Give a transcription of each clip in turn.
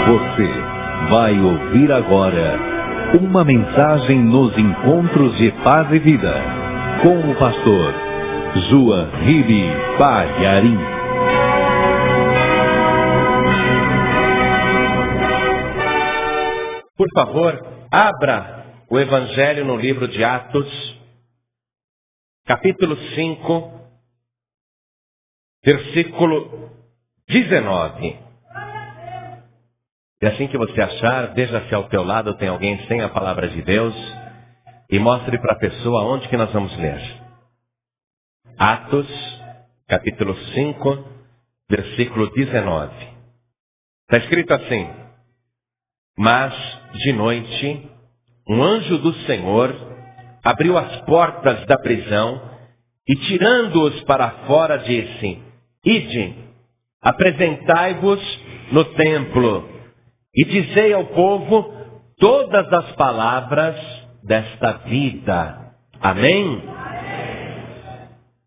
Você vai ouvir agora uma mensagem nos encontros de paz e vida com o pastor João Ribe Palharim. Por favor, abra o Evangelho no livro de Atos, capítulo 5, versículo 19. E assim que você achar, veja se ao teu lado tem alguém sem a palavra de Deus e mostre para a pessoa onde que nós vamos ler. Atos, capítulo 5, versículo 19. Está escrito assim: Mas, de noite, um anjo do Senhor abriu as portas da prisão e, tirando-os para fora, disse: Ide, apresentai-vos no templo e dizei ao povo todas as palavras desta vida. Amém?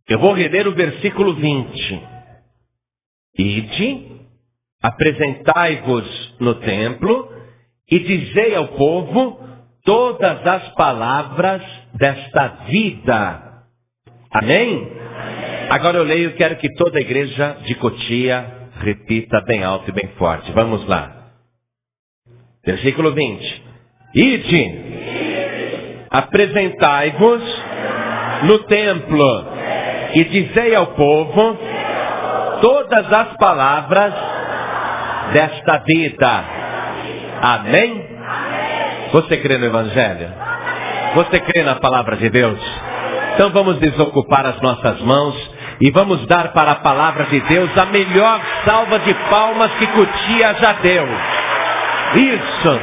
Eu vou reler o versículo 20. Ide, apresentai-vos no templo e dizei ao povo todas as palavras desta vida. Amém? Agora eu leio e quero que toda a igreja de Cotia repita bem alto e bem forte. Vamos lá. Versículo 20. Ide, apresentai-vos no templo e dizei ao povo todas as palavras desta vida. Amém? Você crê no Evangelho? Você crê na palavra de Deus? Então vamos desocupar as nossas mãos e vamos dar para a palavra de Deus a melhor salva de palmas que Cotia já deu. Isso!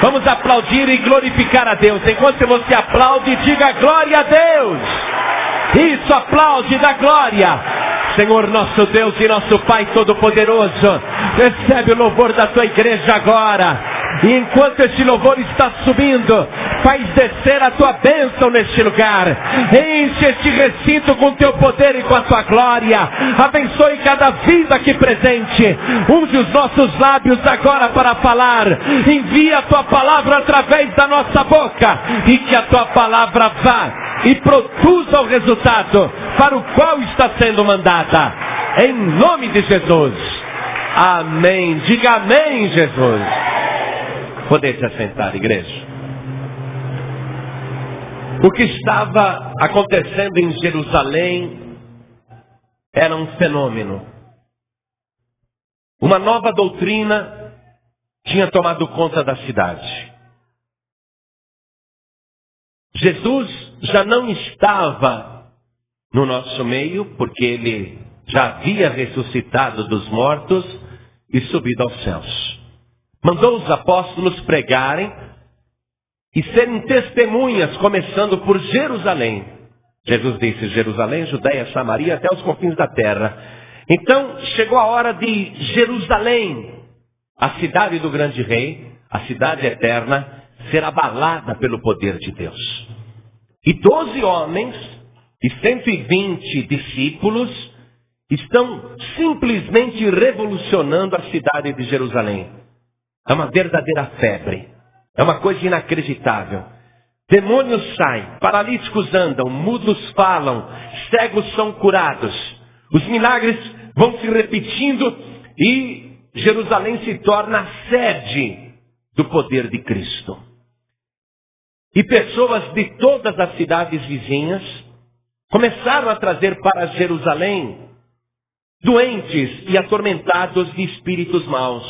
Vamos aplaudir e glorificar a Deus. Enquanto você aplaude, diga glória a Deus. Isso, aplaude, dá glória. Senhor nosso Deus e nosso Pai Todo-Poderoso, recebe o louvor da tua igreja agora. E enquanto este louvor está subindo, faz descer a tua bênção neste lugar. Enche este recinto com teu poder e com a tua glória. Abençoe cada vida aqui presente. Unge os nossos lábios agora para falar. Envia a tua palavra através da nossa boca. E que a tua palavra vá e produza o resultado para o qual está sendo mandada. Em nome de Jesus. Amém. Diga amém, Jesus. Poder se assentar, igreja. O que estava acontecendo em Jerusalém era um fenômeno. Uma nova doutrina tinha tomado conta da cidade. Jesus já não estava no nosso meio, porque ele já havia ressuscitado dos mortos e subido aos céus. Mandou os apóstolos pregarem e serem testemunhas, começando por Jerusalém. Jesus disse: Jerusalém, Judeia, Samaria, até os confins da terra. Então chegou a hora de Jerusalém, a cidade do grande rei, a cidade eterna, ser abalada pelo poder de Deus. E 12 homens e 120 discípulos estão simplesmente revolucionando a cidade de Jerusalém. É uma verdadeira febre. É uma coisa inacreditável. Demônios saem, paralíticos andam, mudos falam, cegos são curados. Os milagres vão se repetindo e Jerusalém se torna a sede do poder de Cristo. E pessoas de todas as cidades vizinhas começaram a trazer para Jerusalém doentes e atormentados de espíritos maus,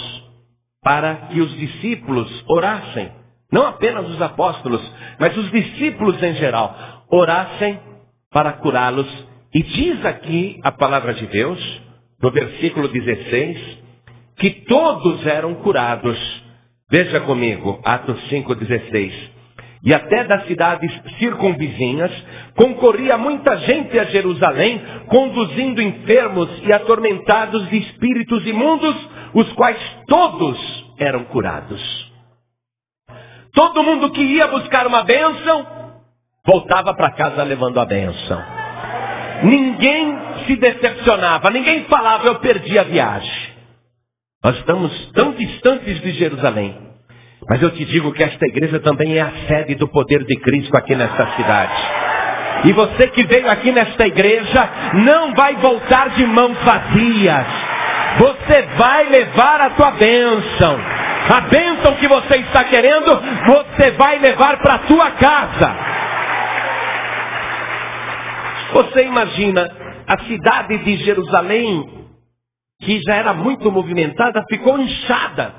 para que os discípulos orassem, não apenas os apóstolos, mas os discípulos em geral, orassem para curá-los. E diz aqui a palavra de Deus, no versículo 16, que todos eram curados. Veja comigo, Atos 5,16. E até das cidades circunvizinhas concorria muita gente a Jerusalém, conduzindo enfermos e atormentados de espíritos imundos, os quais todos eram curados. Todo mundo que ia buscar uma bênção, voltava para casa levando a bênção. Ninguém se decepcionava, ninguém falava: eu perdi a viagem. Nós estamos tão distantes de Jerusalém. Mas eu te digo que esta igreja também é a sede do poder de Cristo aqui nesta cidade. E você que veio aqui nesta igreja não vai voltar de mãos vazias. Você vai levar a tua bênção. A bênção que você está querendo, você vai levar para a tua casa. Você imagina, a cidade de Jerusalém, que já era muito movimentada, ficou inchada.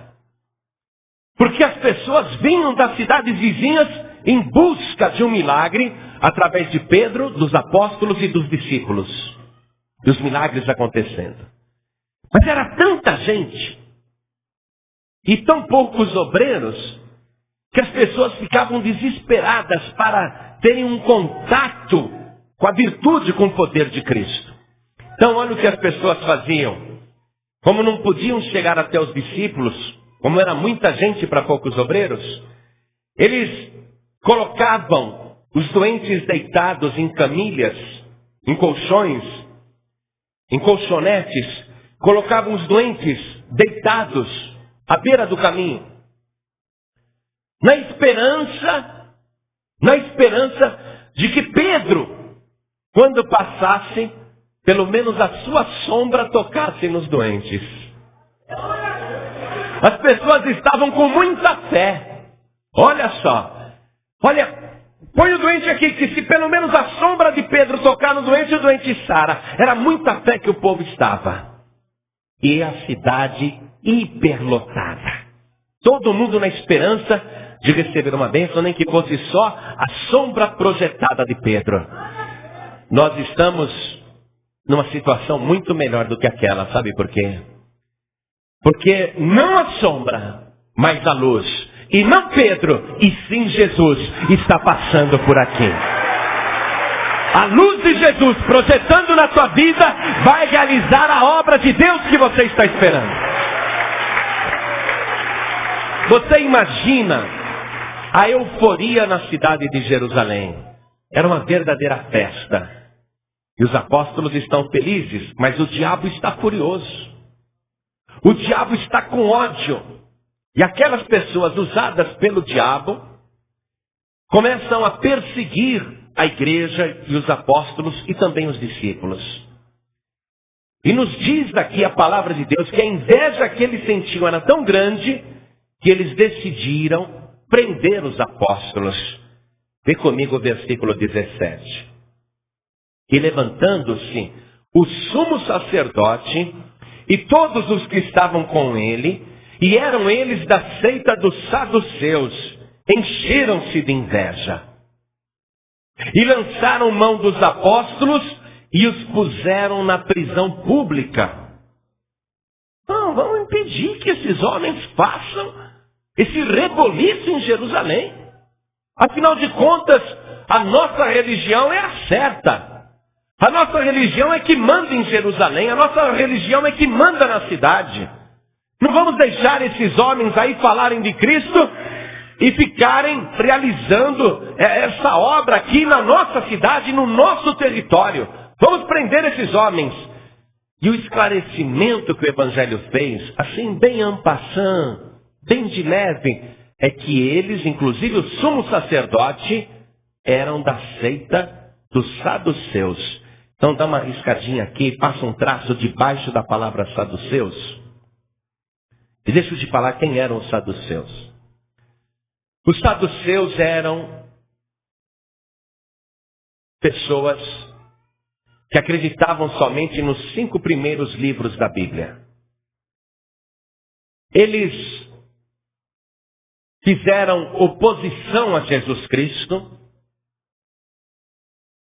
Porque as pessoas vinham das cidades vizinhas em busca de um milagre, através de Pedro, dos apóstolos e dos discípulos. E os milagres acontecendo. Mas era tanta gente, e tão poucos obreiros, que as pessoas ficavam desesperadas para terem um contato com a virtude, com o poder de Cristo. Então olha o que as pessoas faziam. Como não podiam chegar até os discípulos, como era muita gente para poucos obreiros, eles colocavam os doentes deitados em camilhas, em colchões, em colchonetes, colocavam os doentes deitados à beira do caminho, na esperança de que Pedro, quando passasse, pelo menos a sua sombra tocasse nos doentes. As pessoas estavam com muita fé. Olha só. Olha, põe o doente aqui, que se pelo menos a sombra de Pedro tocar no doente, o doente sara. Era muita fé que o povo estava. E a cidade hiperlotada. Todo mundo na esperança de receber uma bênção, nem que fosse só a sombra projetada de Pedro. Nós estamos numa situação muito melhor do que aquela, sabe por quê? Porque não a sombra, mas a luz. E não Pedro, e sim Jesus está passando por aqui. A luz de Jesus projetando na tua vida vai realizar a obra de Deus que você está esperando. Você imagina a euforia na cidade de Jerusalém. Era uma verdadeira festa. E os apóstolos estão felizes, mas o diabo está furioso. O diabo está com ódio. E aquelas pessoas usadas pelo diabo começam a perseguir a igreja e os apóstolos e também os discípulos. E nos diz aqui a palavra de Deus que a inveja que eles sentiam era tão grande que eles decidiram prender os apóstolos. Vê comigo o versículo 17. E levantando-se o sumo sacerdote e todos os que estavam com ele, e eram eles da seita dos saduceus, encheram-se de inveja. E lançaram mão dos apóstolos e os puseram na prisão pública. Não, vamos impedir que esses homens façam esse reboliço em Jerusalém. Afinal de contas, a nossa religião é a certa. A nossa religião é que manda em Jerusalém. A nossa religião é que manda na cidade. Não vamos deixar esses homens aí falarem de Cristo e ficarem realizando essa obra aqui na nossa cidade, no nosso território. Vamos prender esses homens. E o esclarecimento que o Evangelho fez, assim bem en passant, bem de leve, é que eles, inclusive o sumo sacerdote, eram da seita dos saduceus. Então dá uma riscadinha aqui, passa um traço debaixo da palavra saduceus. E deixa eu te falar quem eram os saduceus. Os saduceus eram pessoas que acreditavam somente nos 5 primeiros livros da Bíblia. Eles fizeram oposição a Jesus Cristo.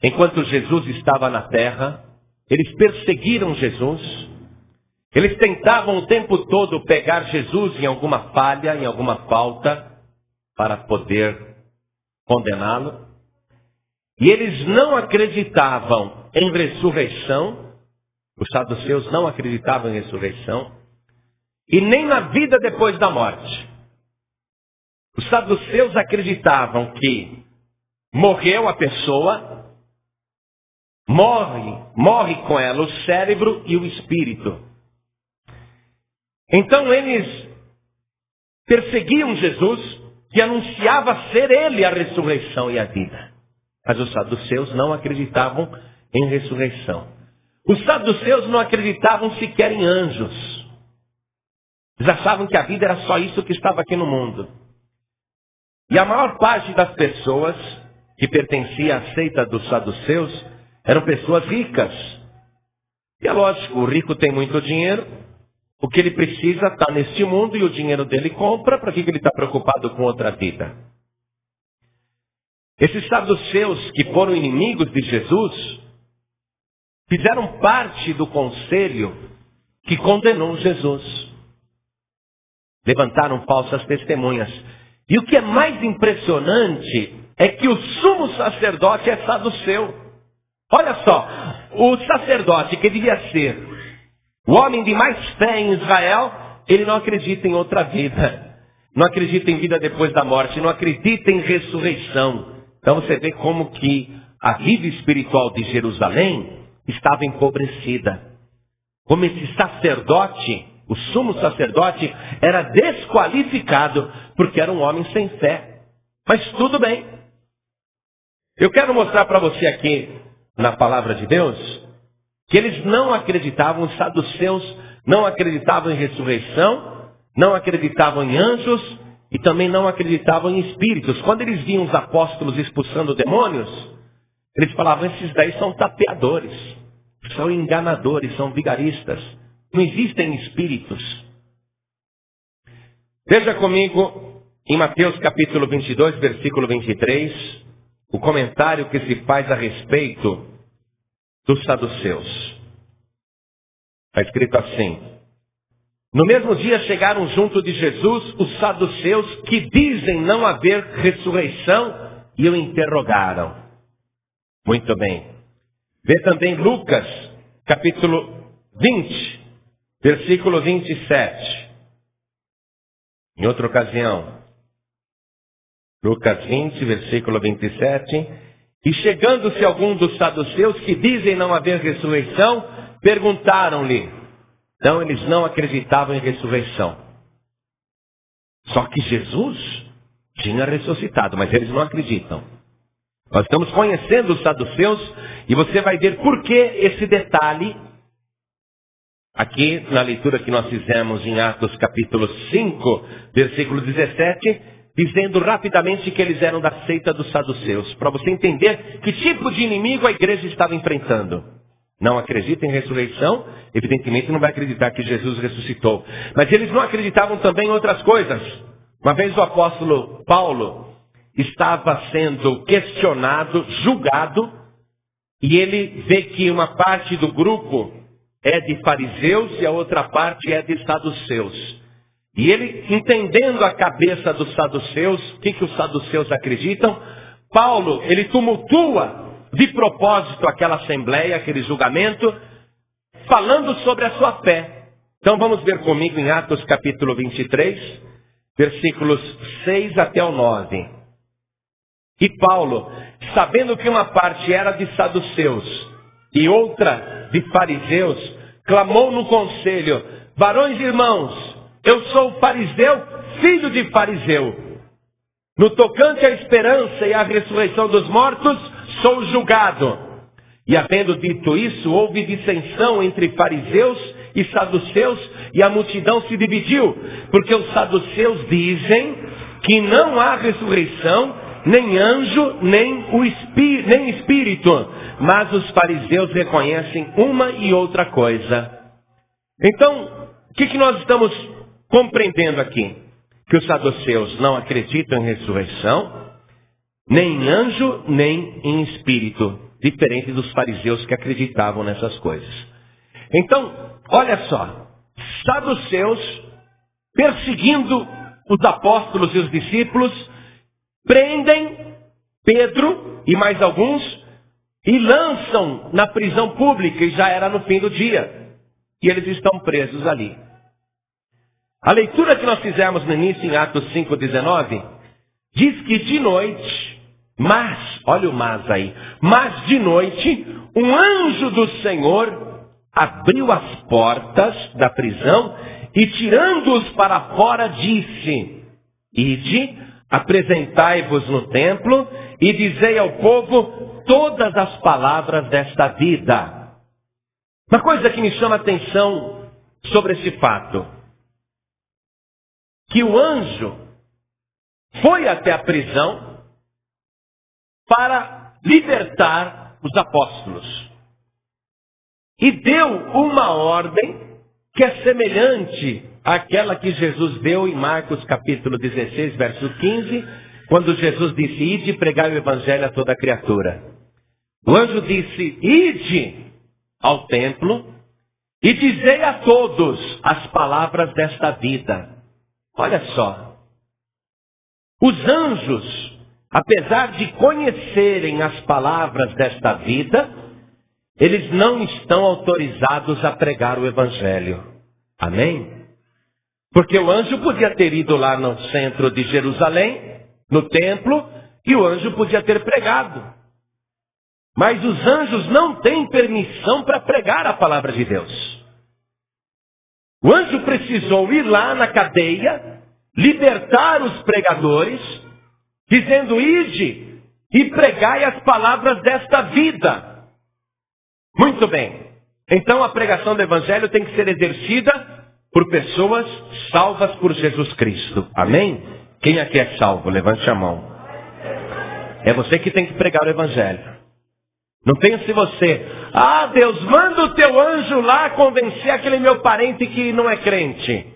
Enquanto Jesus estava na terra, eles perseguiram Jesus. Eles tentavam o tempo todo pegar Jesus em alguma falha, em alguma falta, para poder condená-lo. E eles não acreditavam em ressurreição. Os saduceus não acreditavam em ressurreição. E nem na vida depois da morte. Os saduceus acreditavam que morreu a pessoa, morre com ela o cérebro e o espírito. Então eles perseguiam Jesus, que anunciava ser ele a ressurreição e a vida. Mas os saduceus não acreditavam em ressurreição. Os saduceus não acreditavam sequer em anjos. Eles achavam que a vida era só isso que estava aqui no mundo. E a maior parte das pessoas que pertencia à seita dos saduceus eram pessoas ricas. E é lógico, o rico tem muito dinheiro, o que ele precisa está neste mundo e o dinheiro dele compra, para que ele está preocupado com outra vida? Esses saduceus que foram inimigos de Jesus, fizeram parte do conselho que condenou Jesus. Levantaram falsas testemunhas. E o que é mais impressionante é que o sumo sacerdote é saduceu. Olha só, o sacerdote que devia ser o homem de mais fé em Israel, ele não acredita em outra vida. Não acredita em vida depois da morte, não acredita em ressurreição. Então você vê como que a vida espiritual de Jerusalém estava empobrecida. Como esse sacerdote, o sumo sacerdote, era desqualificado porque era um homem sem fé. Mas tudo bem. Eu quero mostrar para você aqui, na palavra de Deus, que eles não acreditavam, os saduceus não acreditavam em ressurreição, não acreditavam em anjos e também não acreditavam em espíritos. Quando eles viam os apóstolos expulsando demônios, eles falavam, esses daí são tapeadores, são enganadores, são vigaristas, não existem espíritos. Veja comigo em Mateus capítulo 22, versículo 23, o comentário que se faz a respeito dos saduceus. Está escrito assim: no mesmo dia chegaram junto de Jesus os saduceus que dizem não haver ressurreição e o interrogaram. Muito bem. Vê também Lucas capítulo 20, versículo 27. Em outra ocasião, Lucas 20, versículo 27. E chegando-se algum dos saduceus que dizem não haver ressurreição, perguntaram-lhe. Então eles não acreditavam em ressurreição. Só que Jesus tinha ressuscitado, mas eles não acreditam. Nós estamos conhecendo os saduceus e você vai ver por que esse detalhe aqui na leitura que nós fizemos em Atos capítulo 5, versículo 17, dizendo rapidamente que eles eram da seita dos saduceus, para você entender que tipo de inimigo a igreja estava enfrentando. Não acredita em ressurreição, evidentemente não vai acreditar que Jesus ressuscitou. Mas eles não acreditavam também em outras coisas. Uma vez o apóstolo Paulo estava sendo questionado, julgado, e ele vê que uma parte do grupo é de fariseus e a outra parte é de saduceus. E ele, entendendo a cabeça dos saduceus, o que os saduceus acreditam, Paulo, ele tumultua de propósito aquela assembleia, aquele julgamento, falando sobre a sua fé. Então vamos ver comigo em Atos capítulo 23, versículos 6 até o 9. E Paulo, sabendo que uma parte era de saduceus e outra de fariseus, clamou no conselho: varões e irmãos, eu sou fariseu, filho de fariseu. No tocante à esperança e à ressurreição dos mortos, sou julgado. E havendo dito isso, houve dissensão entre fariseus e saduceus, e a multidão se dividiu, porque os saduceus dizem que não há ressurreição, nem anjo, nem espírito, mas os fariseus reconhecem uma e outra coisa. Então, o que nós estamos compreendendo aqui? Que os saduceus não acreditam em ressurreição, nem em anjo, nem em espírito, diferente dos fariseus que acreditavam nessas coisas. Então, olha só, saduceus perseguindo os apóstolos e os discípulos, prendem Pedro e mais alguns e lançam na prisão pública, e já era no fim do dia, e eles estão presos ali. A leitura que nós fizemos no início, em Atos 5,19, diz que de noite, mas, olha o mas aí, mas de noite, um anjo do Senhor abriu as portas da prisão e tirando-os para fora disse: Ide, apresentai-vos no templo e dizei ao povo todas as palavras desta vida. Uma coisa que me chama a atenção sobre esse fato, que o anjo foi até a prisão para libertar os apóstolos. E deu uma ordem que é semelhante àquela que Jesus deu em Marcos capítulo 16, verso 15, quando Jesus disse: Ide e pregai o evangelho a toda criatura. O anjo disse: Ide ao templo e dizei a todos as palavras desta vida. Olha só. Os anjos, apesar de conhecerem as palavras desta vida, eles não estão autorizados a pregar o evangelho. Amém? Porque o anjo podia ter ido lá no centro de Jerusalém, no templo, e o anjo podia ter pregado. Mas os anjos não têm permissão para pregar a palavra de Deus. O anjo precisou ir lá na cadeia, libertar os pregadores, dizendo: Ide e pregai as palavras desta vida. Muito bem. Então a pregação do evangelho tem que ser exercida por pessoas salvas por Jesus Cristo. Amém? Quem aqui é salvo? Levante a mão. É você que tem que pregar o evangelho. Não pense você: ah, Deus, manda o teu anjo lá convencer aquele meu parente que não é crente.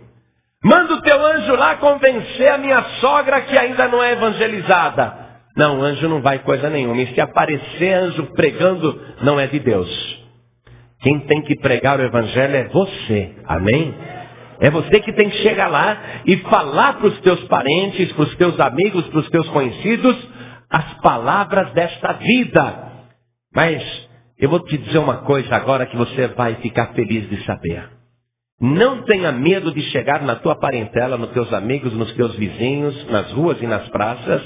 Manda o teu anjo lá convencer a minha sogra que ainda não é evangelizada. Não, anjo não vai coisa nenhuma. E se aparecer anjo pregando, não é de Deus. Quem tem que pregar o evangelho é você. Amém? É você que tem que chegar lá e falar para os teus parentes, para os teus amigos, para os teus conhecidos, as palavras desta vida. Mas eu vou te dizer uma coisa agora que você vai ficar feliz de saber. Não tenha medo de chegar na tua parentela, nos teus amigos, nos teus vizinhos, nas ruas e nas praças,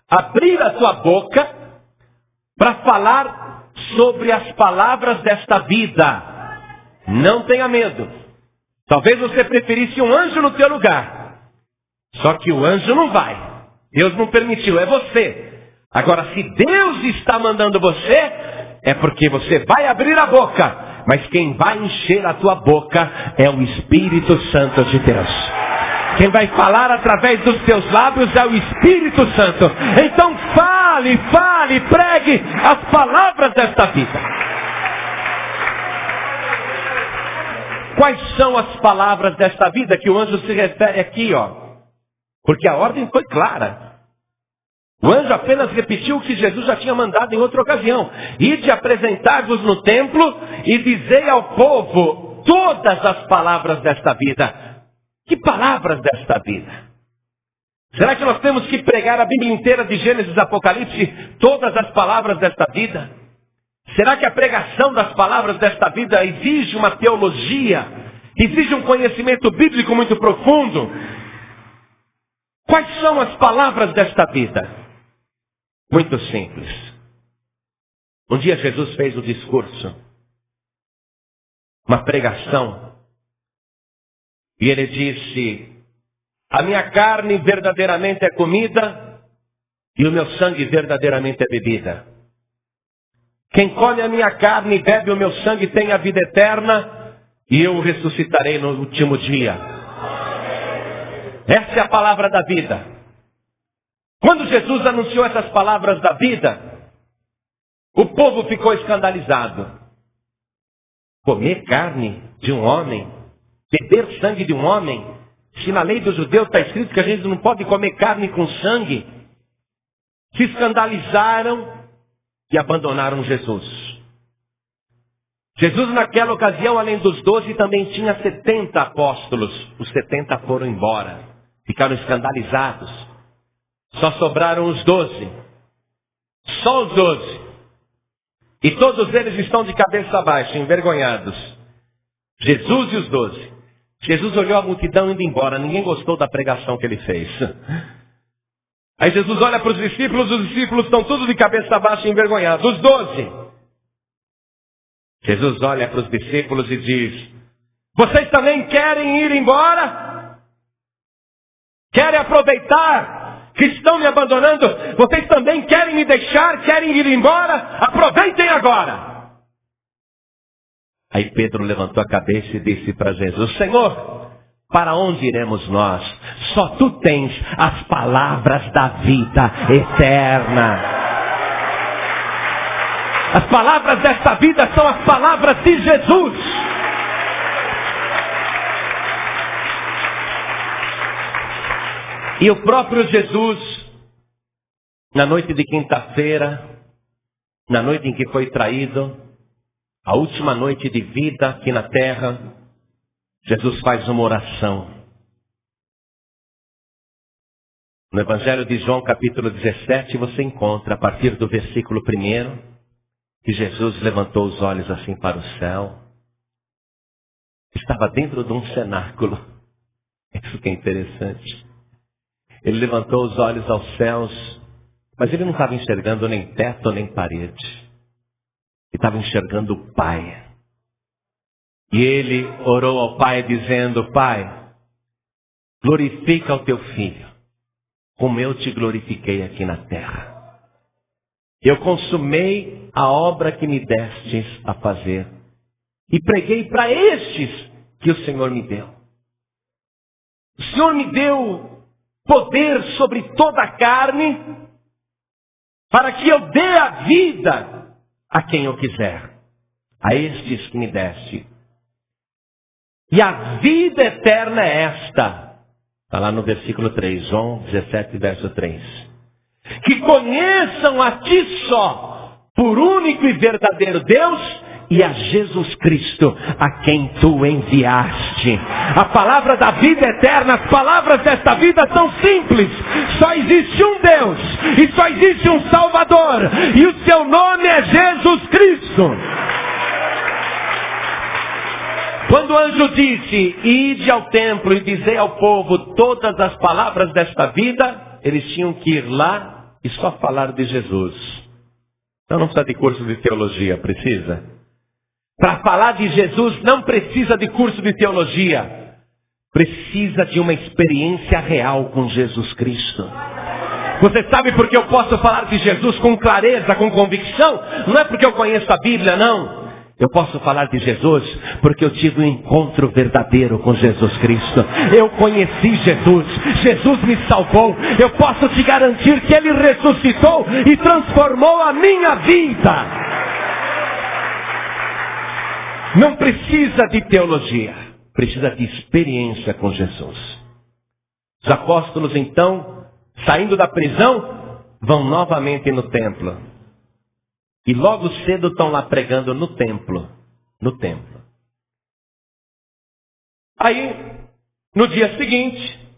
abrir a tua boca para falar sobre as palavras desta vida. Não tenha medo. Talvez você preferisse um anjo no teu lugar. Só que o anjo não vai. Deus não permitiu, é você. Agora, se Deus está mandando você, é porque você vai abrir a boca. Mas quem vai encher a tua boca é o Espírito Santo de Deus. Quem vai falar através dos teus lábios é o Espírito Santo. Então fale, pregue as palavras desta vida. Quais são as palavras desta vida que o anjo se refere aqui, ó? Porque a ordem foi clara. O anjo apenas repetiu o que Jesus já tinha mandado em outra ocasião. Ide apresentar-vos no templo e dizei ao povo todas as palavras desta vida. Que palavras desta vida? Será que nós temos que pregar a Bíblia inteira de Gênesis a Apocalipse, todas as palavras desta vida? Será que a pregação das palavras desta vida exige uma teologia? Exige um conhecimento bíblico muito profundo? Quais são as palavras desta vida? Muito simples. Um dia Jesus fez um discurso, uma pregação, e ele disse: a minha carne verdadeiramente é comida e o meu sangue verdadeiramente é bebida. Quem come a minha carne e bebe o meu sangue tem a vida eterna e eu o ressuscitarei no último dia. Essa é a palavra da vida. Quando Jesus anunciou essas palavras da vida, o povo ficou escandalizado. Comer carne de um homem, beber sangue de um homem, se na lei dos judeus está escrito que a gente não pode comer carne com sangue. Se escandalizaram e abandonaram Jesus. Jesus naquela ocasião, além dos 12, também tinha 70 apóstolos. Os 70 foram embora, ficaram escandalizados. Só sobraram os 12. Só os 12. E todos eles estão de cabeça baixa, envergonhados. Jesus e os 12. Jesus olhou a multidão indo embora. Ninguém gostou da pregação que ele fez. Aí Jesus olha para os discípulos estão todos de cabeça baixa, envergonhados. Os 12. Jesus olha para os discípulos e diz: Vocês também querem ir embora? Querem aproveitar que estão me abandonando? Vocês também querem me deixar? Querem ir embora? Aproveitem agora! Aí Pedro levantou a cabeça e disse para Jesus: Senhor, para onde iremos nós? Só tu tens as palavras da vida eterna. As palavras desta vida são as palavras de Jesus. E o próprio Jesus, na noite de quinta-feira, na noite em que foi traído, a última noite de vida aqui na terra, Jesus faz uma oração. No Evangelho de João, capítulo 17, você encontra, a partir do versículo 1, que Jesus levantou os olhos assim para o céu. Estava dentro de um cenáculo. Isso que é interessante. Ele levantou os olhos aos céus, mas ele não estava enxergando nem teto nem parede. Ele estava enxergando o Pai. E ele orou ao Pai dizendo: Pai, glorifica o teu Filho, como eu te glorifiquei aqui na terra. Eu consumei a obra que me destes a fazer e preguei para estes que o Senhor me deu. O Senhor me deu poder sobre toda a carne para que eu dê a vida a quem eu quiser, a estes que me deste. E a vida eterna é esta. Está lá no versículo 3, João 17, verso 3. Que conheçam a ti só, por único e verdadeiro Deus, e a Jesus Cristo, a quem tu enviaste. A palavra da vida eterna, as palavras desta vida são simples. Só existe um Deus, e só existe um Salvador, e o seu nome é Jesus Cristo. Quando o anjo disse: ide ao templo e dizei ao povo todas as palavras desta vida, eles tinham que ir lá e só falar de Jesus. Então não precisa de curso de teologia, precisa? Para falar de Jesus não precisa de curso de teologia. Precisa de uma experiência real com Jesus Cristo. Você sabe por que eu posso falar de Jesus com clareza, com convicção? Não é porque eu conheço a Bíblia, não. Eu posso falar de Jesus porque eu tive um encontro verdadeiro com Jesus Cristo. Eu conheci Jesus. Jesus me salvou. Eu posso te garantir que Ele ressuscitou e transformou a minha vida. Não precisa de teologia. Precisa de experiência com Jesus. Os apóstolos, então, saindo da prisão, vão novamente no templo. E logo cedo estão lá pregando no templo. No templo. Aí, no dia seguinte,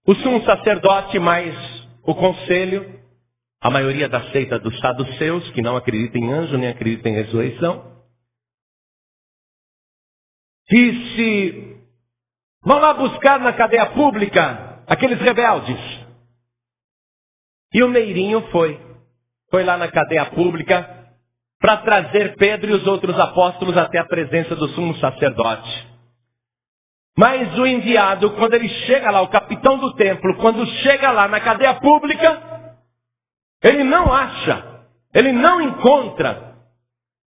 o sumo sacerdote mais o conselho, a maioria da seita dos saduceus, que não acredita em anjo nem acredita em ressurreição, disse: vão lá buscar na cadeia pública aqueles rebeldes. E o meirinho foi lá na cadeia pública para trazer Pedro e os outros apóstolos até a presença do sumo sacerdote. Mas o enviado, quando ele chega lá, o capitão do templo, quando chega lá na cadeia pública, ele não acha, ele não encontra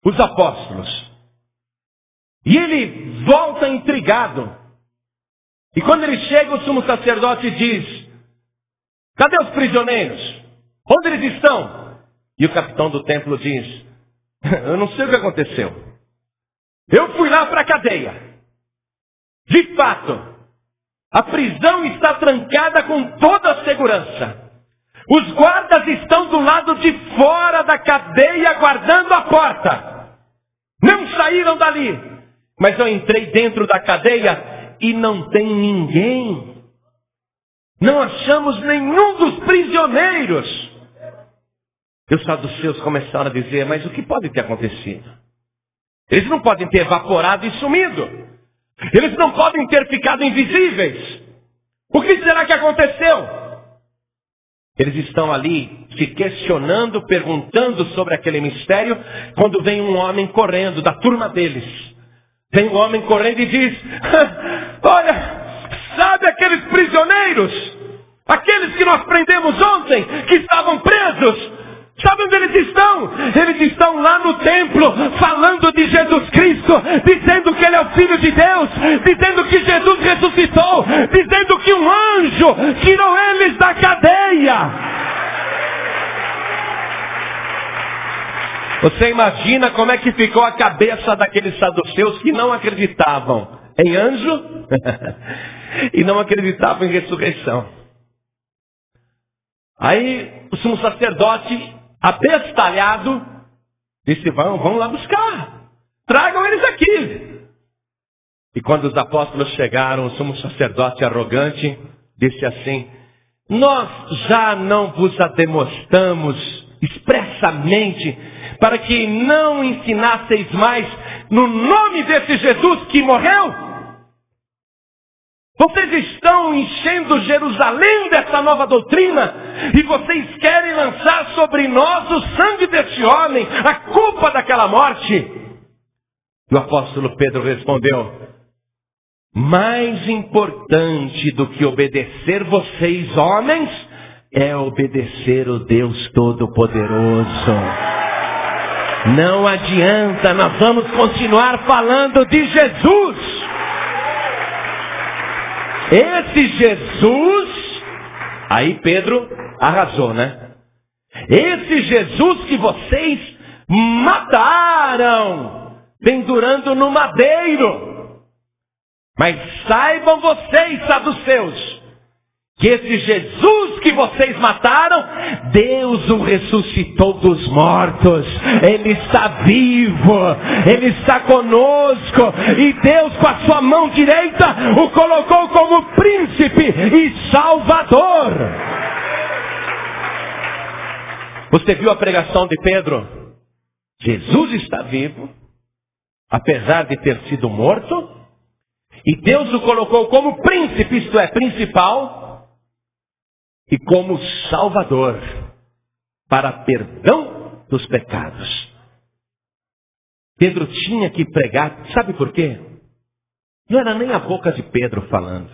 os apóstolos. E ele volta intrigado. E quando ele chega, o sumo sacerdote diz: cadê os prisioneiros? Onde eles estão? E o capitão do templo diz: eu não sei o que aconteceu. Eu fui lá para a cadeia. De fato, a prisão está trancada com toda a segurança. Os guardas estão do lado de fora da cadeia guardando a porta. Não saíram dali. Mas eu entrei dentro da cadeia e não tem ninguém. Não achamos nenhum dos prisioneiros. E os saduceus começaram a dizer: mas o que pode ter acontecido? Eles não podem ter evaporado e sumido. Eles não podem ter ficado invisíveis. O que será que aconteceu? Eles estão ali se questionando, perguntando sobre aquele mistério, quando vem um homem correndo da turma deles. Vem um homem correndo e diz: olha, sabe aqueles prisioneiros? Aqueles que nós prendemos ontem, que estavam presos, sabe onde eles estão? Eles estão lá no templo, falando de Jesus Cristo, dizendo que Ele é o Filho de Deus, dizendo que Jesus ressuscitou, dizendo que um anjo tirou eles da cadeia. Você imagina como é que ficou a cabeça daqueles saduceus que não acreditavam em anjo e não acreditavam em ressurreição. Aí o sumo sacerdote, abestalhado, disse: vamos lá buscar, tragam eles aqui. E quando os apóstolos chegaram, o sumo sacerdote arrogante disse assim: nós já não vos ademostramos expressamente para que não ensinasseis mais no nome desse Jesus que morreu? Vocês estão enchendo Jerusalém dessa nova doutrina e vocês querem lançar sobre nós o sangue deste homem, a culpa daquela morte. E o apóstolo Pedro respondeu: mais importante do que obedecer vocês, homens, é obedecer o Deus Todo-Poderoso. Não adianta, nós vamos continuar falando de Jesus. Esse Jesus, aí Pedro arrasou, né? Esse Jesus que vocês mataram, pendurando no madeiro. Mas saibam vocês, saduceus, que esse Jesus que vocês mataram, Deus o ressuscitou dos mortos. Ele está vivo, Ele está conosco, e Deus com a sua mão direita o colocou como príncipe e salvador. Você viu a pregação de Pedro? Jesus está vivo, apesar de ter sido morto, e Deus o colocou como príncipe, isto é, principal, e como Salvador, para perdão dos pecados. Pedro tinha que pregar, sabe por quê? Não era nem a boca de Pedro falando,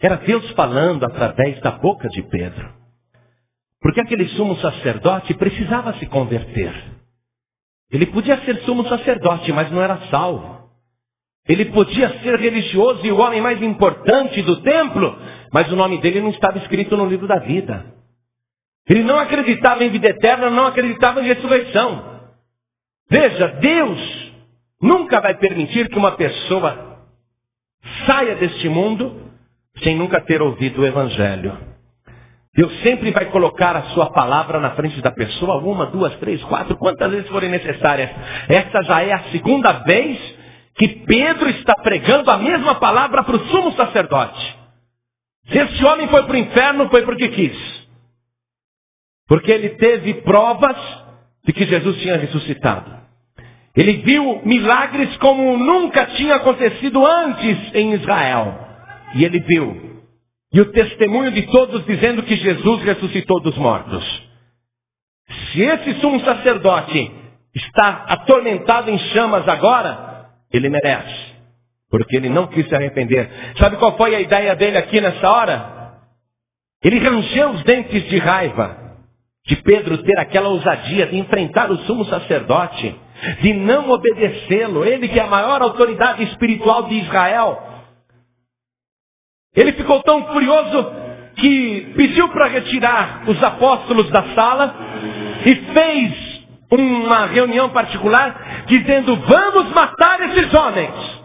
era Deus falando através da boca de Pedro. Porque aquele sumo sacerdote precisava se converter. Ele podia ser sumo sacerdote, mas não era salvo. Ele podia ser religioso e o homem mais importante do templo, mas o nome dele não estava escrito no livro da vida. Ele não acreditava em vida eterna, não acreditava em ressurreição. Veja, Deus nunca vai permitir que uma pessoa saia deste mundo sem nunca ter ouvido o Evangelho. Deus sempre vai colocar a sua palavra na frente da pessoa, 1, 2, 3, 4, quantas vezes forem necessárias. Essa já é a segunda vez que Pedro está pregando a mesma palavra para o sumo sacerdote. Se esse homem foi para o inferno, foi porque quis. Porque ele teve provas de que Jesus tinha ressuscitado. Ele viu milagres como nunca tinha acontecido antes em Israel. E ele viu. E o testemunho de todos dizendo que Jesus ressuscitou dos mortos. Se esse sumo sacerdote está atormentado em chamas agora, ele merece. Porque ele não quis se arrepender. Sabe qual foi a ideia dele aqui nessa hora? Ele rangeu os dentes de raiva de Pedro ter aquela ousadia de enfrentar o sumo sacerdote, de não obedecê-lo, ele que é a maior autoridade espiritual de Israel. Ele ficou tão furioso que pediu para retirar os apóstolos da sala e fez uma reunião particular dizendo: vamos matar esses homens,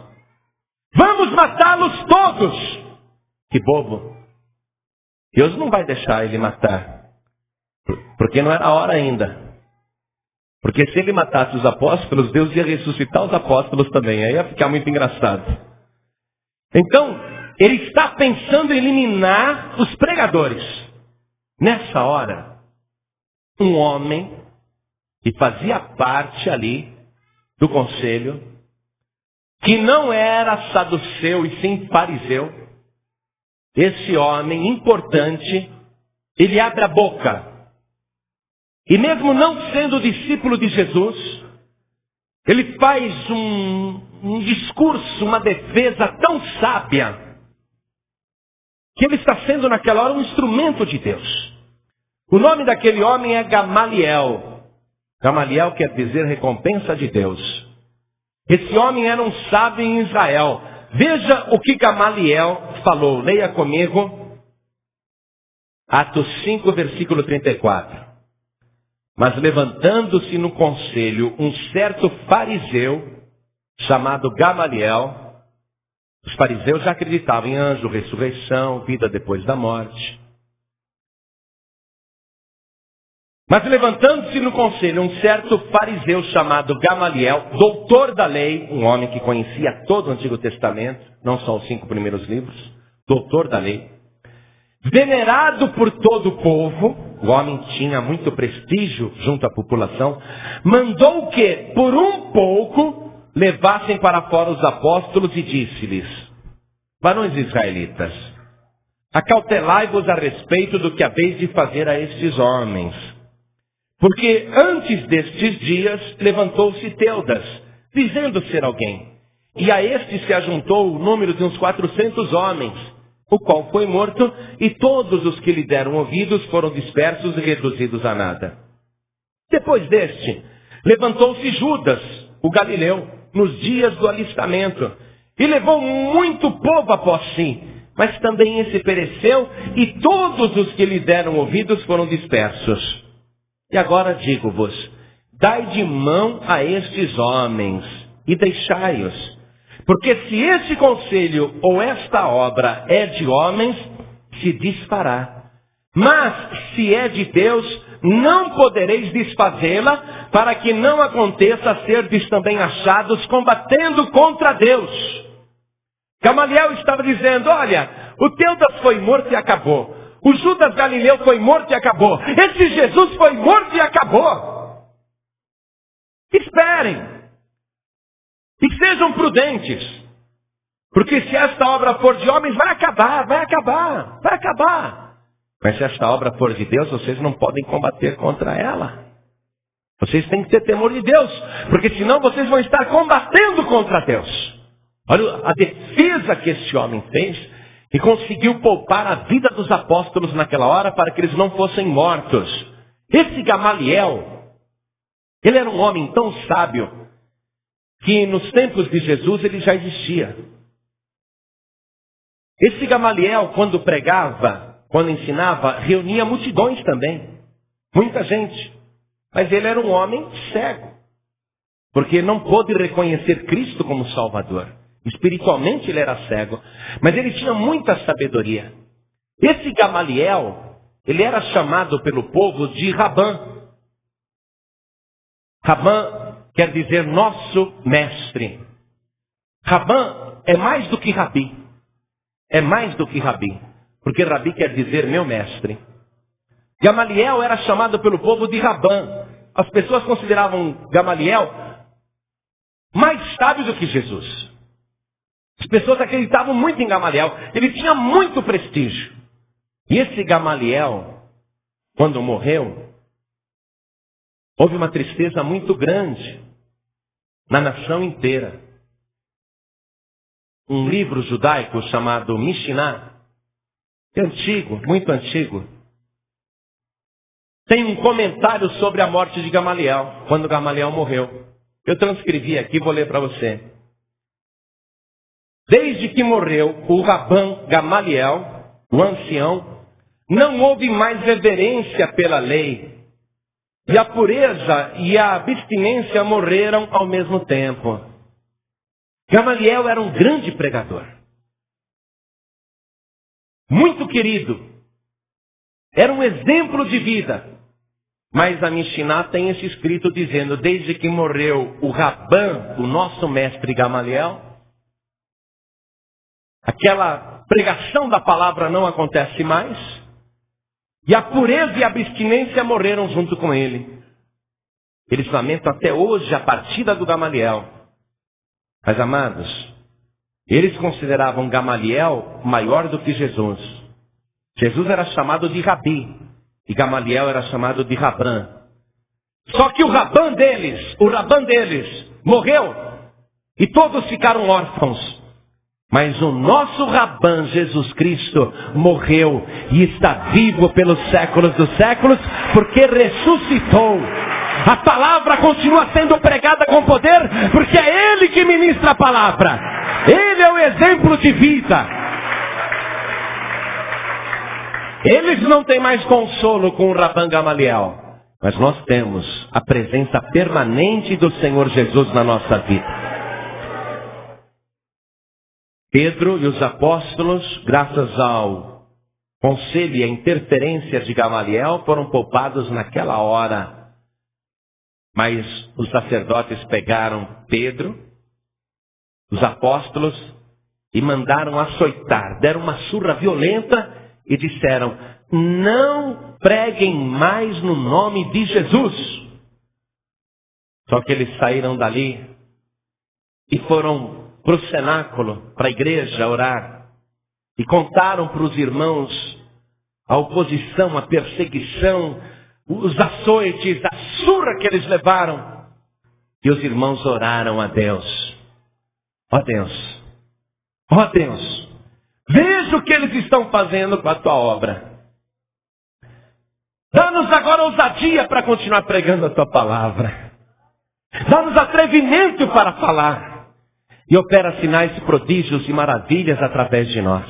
vamos matá-los todos. Que bobo! Deus não vai deixar ele matar, porque não era a hora ainda. Porque se ele matasse os apóstolos, Deus ia ressuscitar os apóstolos também. Aí ia ficar muito engraçado. Então, ele está pensando em eliminar os pregadores. Nessa hora, um homem que fazia parte ali do conselho, que não era saduceu e sim fariseu, esse homem importante, ele abre a boca. E mesmo não sendo discípulo de Jesus, ele faz um discurso, uma defesa tão sábia, que ele está sendo naquela hora um instrumento de Deus. O nome daquele homem é Gamaliel. Gamaliel quer dizer recompensa de Deus. Esse homem era um sábio em Israel. Veja o que Gamaliel falou. Leia comigo. Atos 5, versículo 34. Mas levantando-se no conselho um certo fariseu, chamado Gamaliel. Os fariseus já acreditavam em anjo, ressurreição, vida depois da morte. Mas levantando-se no conselho um certo fariseu chamado Gamaliel, doutor da lei, um homem que conhecia todo o Antigo Testamento, não só os 5 primeiros livros, doutor da lei, venerado por todo o povo, o homem tinha muito prestígio junto à população, mandou que, por um pouco, levassem para fora os apóstolos e disse-lhes: varões israelitas, acautelai-vos a respeito do que haveis de fazer a estes homens. Porque antes destes dias levantou-se Teudas, dizendo ser alguém. E a este se ajuntou o número de uns 400 homens, o qual foi morto, e todos os que lhe deram ouvidos foram dispersos e reduzidos a nada. Depois deste, levantou-se Judas, o Galileu, nos dias do alistamento, e levou muito povo após si, mas também esse pereceu, e todos os que lhe deram ouvidos foram dispersos. E agora digo-vos, dai de mão a estes homens e deixai-os. Porque se este conselho ou esta obra é de homens, se desfará. Mas se é de Deus, não podereis desfazê-la, para que não aconteça serdes também achados combatendo contra Deus. Gamaliel estava dizendo, olha, o Teudas foi morto e acabou. O Judas Galileu foi morto e acabou. Esse Jesus foi morto e acabou. Esperem. E sejam prudentes. Porque se esta obra for de homens, vai acabar. Mas se esta obra for de Deus, vocês não podem combater contra ela. Vocês têm que ter temor de Deus. Porque senão vocês vão estar combatendo contra Deus. Olha a defesa que esse homem fez. E conseguiu poupar a vida dos apóstolos naquela hora para que eles não fossem mortos. Esse Gamaliel, ele era um homem tão sábio que nos tempos de Jesus ele já existia. Esse Gamaliel, quando pregava, quando ensinava, reunia multidões também. Muita gente. Mas ele era um homem cego. Porque não pôde reconhecer Cristo como Salvador. Espiritualmente ele era cego, mas ele tinha muita sabedoria. Esse Gamaliel, ele era chamado pelo povo de Rabã. Rabã quer dizer nosso mestre. Rabã é mais do que rabi. É mais do que rabi, porque rabi quer dizer meu mestre. Gamaliel era chamado pelo povo de Rabã. As pessoas consideravam Gamaliel mais sábio do que Jesus. As pessoas acreditavam muito em Gamaliel. Ele tinha muito prestígio. E esse Gamaliel, quando morreu, houve uma tristeza muito grande na nação inteira. Um livro judaico chamado Mishnah, que é antigo, muito antigo, tem um comentário sobre a morte de Gamaliel, quando Gamaliel morreu. Eu transcrevi aqui, vou ler para você. Desde que morreu o Rabã Gamaliel, o ancião, não houve mais reverência pela lei. E a pureza e a abstinência morreram ao mesmo tempo. Gamaliel era um grande pregador. Muito querido. Era um exemplo de vida. Mas a Mishnah tem esse escrito dizendo, desde que morreu o Rabã, o nosso mestre Gamaliel, aquela pregação da palavra não acontece mais. E a pureza e a abstinência morreram junto com ele. Eles lamentam até hoje a partida do Gamaliel. Mas, amados, eles consideravam Gamaliel maior do que Jesus. Jesus era chamado de Rabi. E Gamaliel era chamado de Rabã. Só que o Rabã deles morreu. E todos ficaram órfãos. Mas o nosso Rabã Jesus Cristo morreu e está vivo pelos séculos dos séculos, porque ressuscitou. A palavra continua sendo pregada com poder, porque é Ele que ministra a palavra. Ele é o exemplo de vida. Eles não têm mais consolo com o Rabã Gamaliel, mas nós temos a presença permanente do Senhor Jesus na nossa vida. Pedro e os apóstolos, graças ao conselho e à interferência de Gamaliel, foram poupados naquela hora. Mas os sacerdotes pegaram Pedro, os apóstolos, e mandaram açoitar. Deram uma surra violenta e disseram: não preguem mais no nome de Jesus. Só que eles saíram dali e foram para o cenáculo, para a igreja orar, e contaram para os irmãos a oposição, a perseguição, os açoites, a surra que eles levaram. E os irmãos oraram a Deus. Ó Deus, ó Deus, veja o que eles estão fazendo com a tua obra. Dá-nos agora ousadia para continuar pregando a tua palavra. Dá-nos atrevimento para falar. E opera sinais, prodígios e maravilhas através de nós.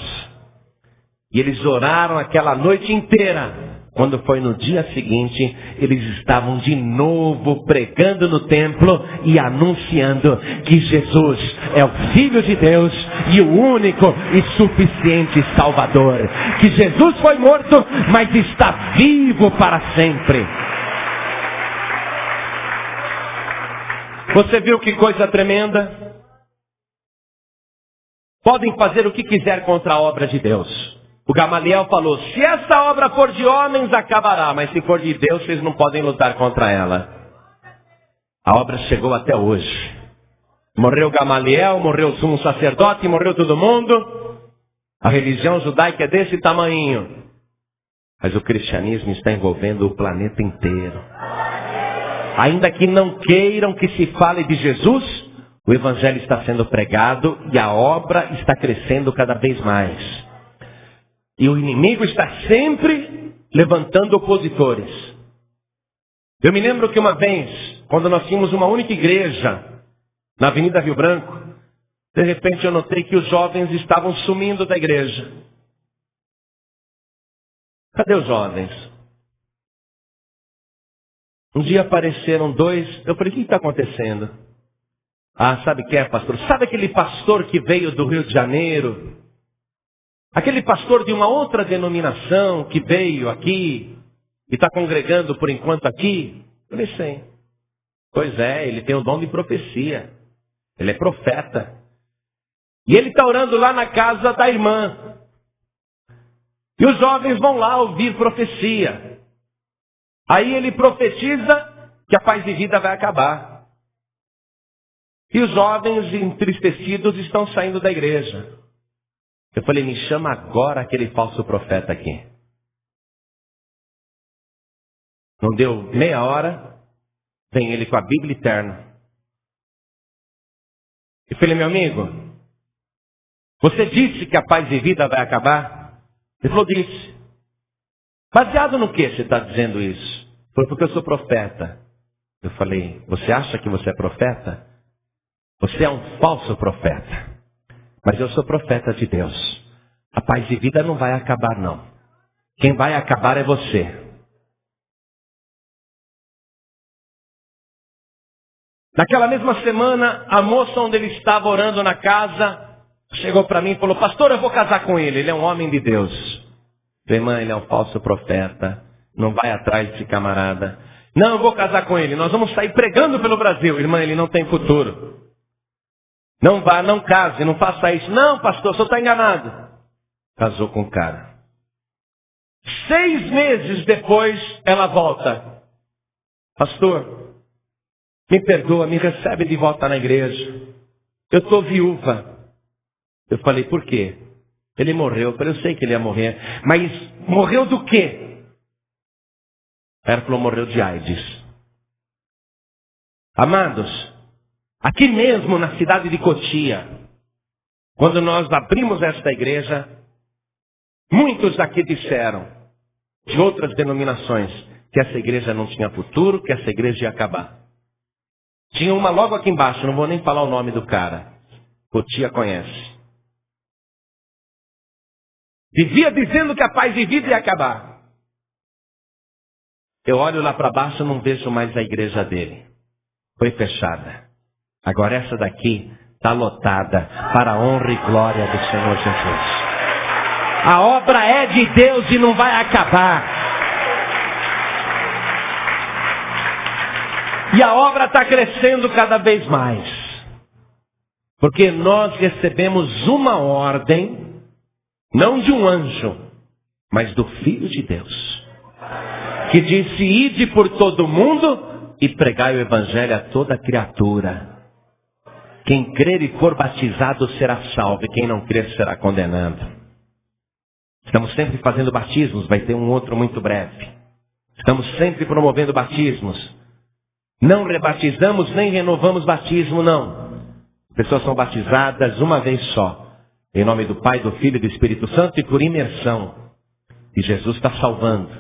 E eles oraram aquela noite inteira. Quando foi no dia seguinte, eles estavam de novo pregando no templo e anunciando que Jesus é o Filho de Deus e o único e suficiente Salvador. Que Jesus foi morto, mas está vivo para sempre. Você viu que coisa tremenda? Podem fazer o que quiser contra a obra de Deus. O Gamaliel falou: se essa obra for de homens, acabará. Mas se for de Deus, vocês não podem lutar contra ela. A obra chegou até hoje. Morreu Gamaliel, morreu o sumo sacerdote, morreu todo mundo. A religião judaica é desse tamanho. Mas o cristianismo está envolvendo o planeta inteiro. Ainda que não queiram que se fale de Jesus, o evangelho está sendo pregado e a obra está crescendo cada vez mais. E o inimigo está sempre levantando opositores. Eu me lembro que uma vez, quando nós tínhamos uma única igreja na Avenida Rio Branco, de repente eu notei que os jovens estavam sumindo da igreja. Cadê os jovens? Um dia apareceram dois. Eu falei: o que está acontecendo? Ah, sabe o que é, pastor? Sabe aquele pastor que veio do Rio de Janeiro? Aquele pastor de uma outra denominação que veio aqui e está congregando por enquanto aqui? Eu falei: sim. Pois é, ele tem o dom de profecia. Ele é profeta. E ele está orando lá na casa da irmã. E os jovens vão lá ouvir profecia. Aí ele profetiza que a paz e vida vai acabar. E os jovens entristecidos estão saindo da igreja. Eu falei: me chama agora aquele falso profeta aqui. Não deu meia hora, vem ele com a Bíblia eterna. Eu falei: meu amigo, você disse que a paz e vida vai acabar? Ele falou: disse. Baseado no que você está dizendo isso? Foi porque eu sou profeta. Eu falei: você acha que você é profeta? Você é um falso profeta. Mas eu sou profeta de Deus. A paz e vida não vai acabar, não. Quem vai acabar é você. Naquela mesma semana, a moça onde ele estava orando na casa, chegou para mim e falou: pastor, eu vou casar com ele. Ele é um homem de Deus. Eu falei: irmã, ele é um falso profeta. Não vai atrás desse camarada. Não, eu vou casar com ele. Nós vamos sair pregando pelo Brasil. Irmã, ele não tem futuro. Não vá, não case, não faça isso. Não, pastor, o senhor está enganado. Casou com o cara. 6 meses depois, ela volta. Pastor, me perdoa, me recebe de volta na igreja. Eu estou viúva. Eu falei: por quê? Ele morreu. Eu falei: eu sei que ele ia morrer. Mas morreu do quê? Ela falou: morreu de AIDS. Amados, Aqui mesmo na cidade de Cotia, quando nós abrimos esta igreja, muitos daqui disseram, de outras denominações, que essa igreja não tinha futuro, que essa igreja ia acabar. Tinha uma logo aqui embaixo, não vou nem falar o nome do cara. Cotia conhece. Vivia dizendo que a paz de vida ia acabar. Eu olho lá para baixo e não vejo mais a igreja dele. Foi fechada. Agora essa daqui está lotada para a honra e glória do Senhor Jesus. A obra é de Deus e não vai acabar. E a obra está crescendo cada vez mais. Porque nós recebemos uma ordem, não de um anjo, mas do Filho de Deus. Que disse, ide por todo o mundo e pregai o Evangelho a toda criatura. Quem crer e for batizado será salvo, e quem não crer será condenado. Estamos sempre fazendo batismos, vai ter um outro muito breve. Estamos sempre promovendo batismos. Não rebatizamos nem renovamos batismo, não. As pessoas são batizadas uma vez só. Em nome do Pai, do Filho e do Espírito Santo e por imersão. E Jesus está salvando.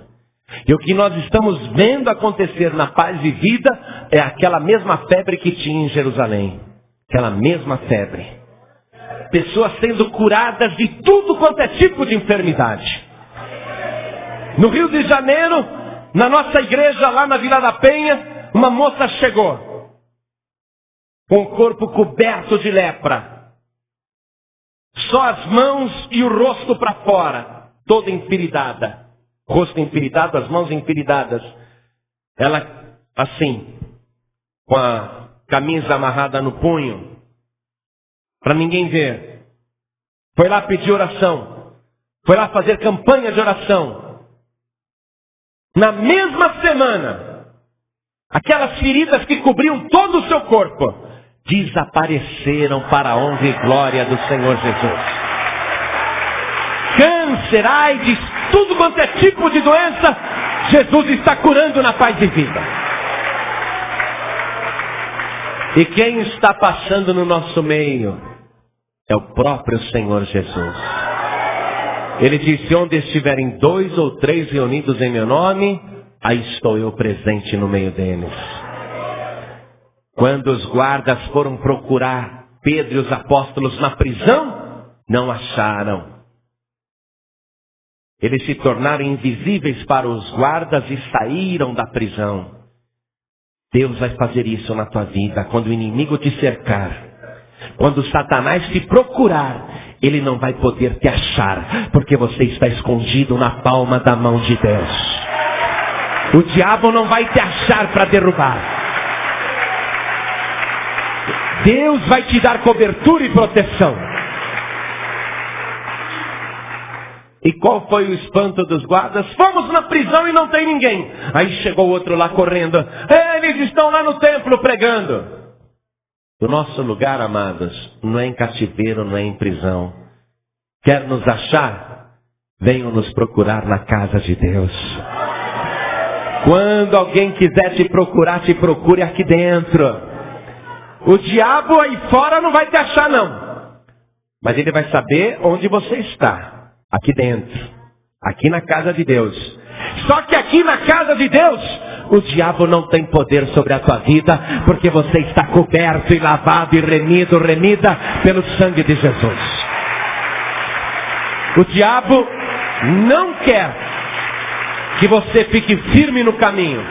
E o que nós estamos vendo acontecer na paz e vida é aquela mesma febre que tinha em Jerusalém. Aquela mesma febre. Pessoas sendo curadas de tudo quanto é tipo de enfermidade. No Rio de Janeiro, na nossa igreja lá na Vila da Penha, uma moça chegou com o corpo coberto de lepra. Só as mãos e o rosto para fora, toda enfiridada. Rosto enfiridado, as mãos enfiridadas. Ela, assim, com a camisa amarrada no punho, para ninguém ver. Foi lá pedir oração. Foi lá fazer campanha de oração. Na mesma semana, aquelas feridas que cobriam todo o seu corpo desapareceram para a honra e glória do Senhor Jesus. Câncer, AIDS, tudo quanto é tipo de doença, Jesus está curando na paz de vida. E quem está passando no nosso meio é o próprio Senhor Jesus. Ele disse, onde estiverem 2 ou 3 reunidos em meu nome, aí estou eu presente no meio deles. Quando os guardas foram procurar Pedro e os apóstolos na prisão, não acharam. Eles se tornaram invisíveis para os guardas e saíram da prisão. Deus vai fazer isso na tua vida. Quando o inimigo te cercar, quando Satanás te procurar, ele não vai poder te achar, porque você está escondido na palma da mão de Deus. O diabo não vai te achar para derrubar. Deus vai te dar cobertura e proteção. E qual foi o espanto dos guardas? Fomos na prisão e não tem ninguém. Aí chegou outro lá correndo. Eles estão lá no templo pregando. O nosso lugar, amados, não é em cativeiro, não é em prisão. Quer nos achar? Venham nos procurar na casa de Deus. Quando alguém quiser te procurar, te procure aqui dentro. O diabo aí fora não vai te achar, não. Mas ele vai saber onde você está. Aqui dentro. Aqui na casa de Deus. Só que aqui na casa de Deus, o diabo não tem poder sobre a tua vida, porque você está coberto e lavado e remida pelo sangue de Jesus. O diabo não quer que você fique firme no caminho.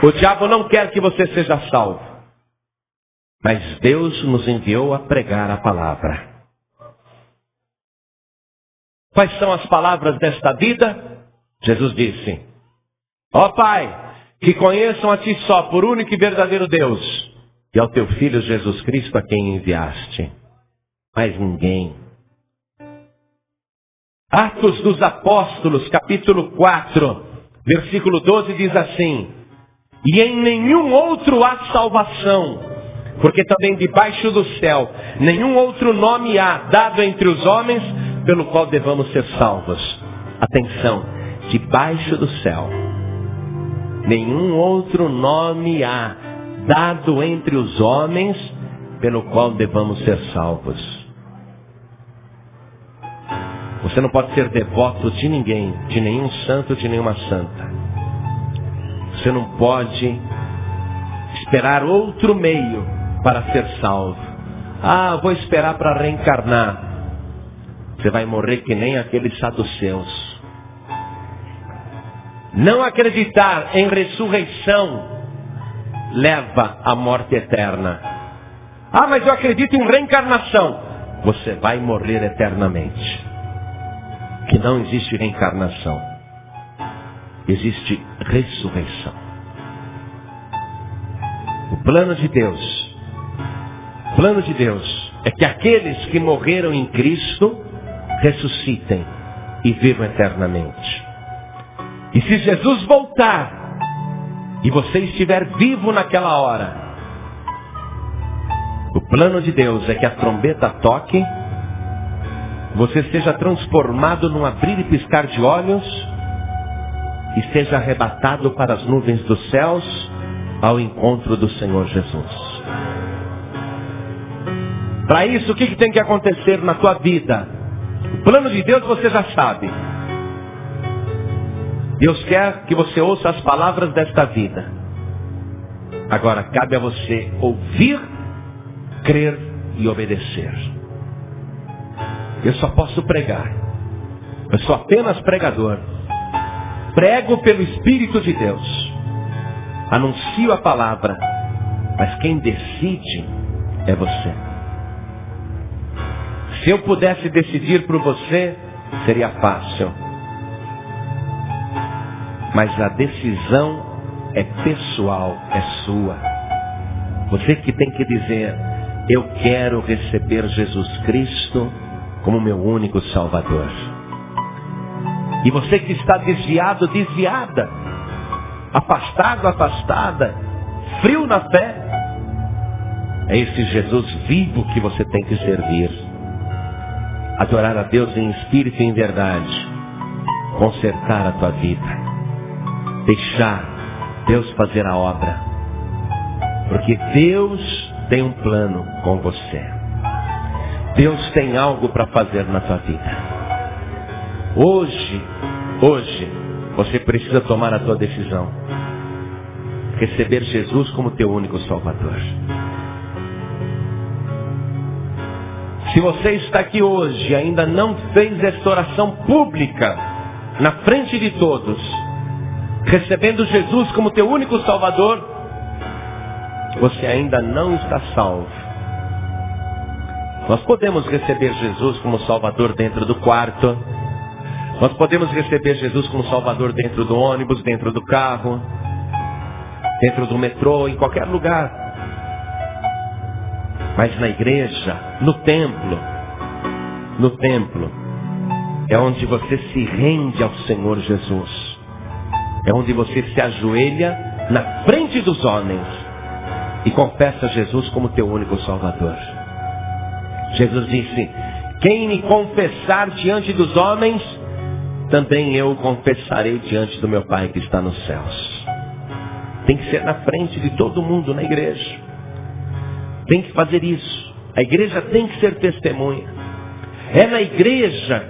O diabo não quer que você seja salvo. Mas Deus nos enviou a pregar a palavra. Quais são as palavras desta vida? Jesus disse, ó Pai, que conheçam a Ti só, por único e verdadeiro Deus, e ao Teu Filho Jesus Cristo a quem enviaste. Mais ninguém. Atos dos Apóstolos, capítulo 4, versículo 12, diz assim, e em nenhum outro há salvação, porque também debaixo do céu nenhum outro nome há dado entre os homens pelo qual devamos ser salvos. Atenção, debaixo do céu nenhum outro nome há dado entre os homens, pelo qual devamos ser salvos. Você não pode ser devoto de ninguém, de nenhum santo, de nenhuma santa. Você não pode esperar outro meio para ser salvo. Ah, vou esperar para reencarnar. Você vai morrer que nem aqueles saduceus. Não acreditar em ressurreição leva à morte eterna. Ah, mas eu acredito em reencarnação. Você vai morrer eternamente. Que não existe reencarnação. Existe ressurreição. O plano de Deus é que aqueles que morreram em Cristo ressuscitem e vivam eternamente. E se Jesus voltar e você estiver vivo naquela hora, o plano de Deus é que a trombeta toque, você seja transformado num abrir e piscar de olhos e seja arrebatado para as nuvens dos céus ao encontro do Senhor Jesus. Para isso, o que tem que acontecer na tua vida? O plano de Deus você já sabe. Deus quer que você ouça as palavras desta vida. Agora, cabe a você ouvir, crer e obedecer. Eu só posso pregar. Eu sou apenas pregador. Prego pelo Espírito de Deus. Anuncio a palavra. Mas quem decide é você. Se eu pudesse decidir por você, seria fácil. Mas a decisão é pessoal, é sua. Você que tem que dizer: eu quero receber Jesus Cristo como meu único Salvador. E você que está desviado, desviada, afastado, afastada, frio na fé, é esse Jesus vivo que você tem que servir. Adorar a Deus em espírito e em verdade. Consertar a tua vida. Deixar Deus fazer a obra. Porque Deus tem um plano com você. Deus tem algo para fazer na tua vida. Hoje, você precisa tomar a tua decisão. Receber Jesus como teu único Salvador. Se você está aqui hoje e ainda não fez esta oração pública, na frente de todos, recebendo Jesus como teu único Salvador, você ainda não está salvo. Nós podemos receber Jesus como Salvador dentro do quarto. Nós podemos receber Jesus como Salvador dentro do ônibus, dentro do carro, dentro do metrô, em qualquer lugar. Mas na igreja, no templo, é onde você se rende ao Senhor Jesus. É onde você se ajoelha na frente dos homens e confessa Jesus como teu único Salvador. Jesus disse: quem me confessar diante dos homens, também eu confessarei diante do meu Pai que está nos céus. Tem que ser na frente de todo mundo na igreja. Tem que fazer isso. A igreja tem que ser testemunha. É na igreja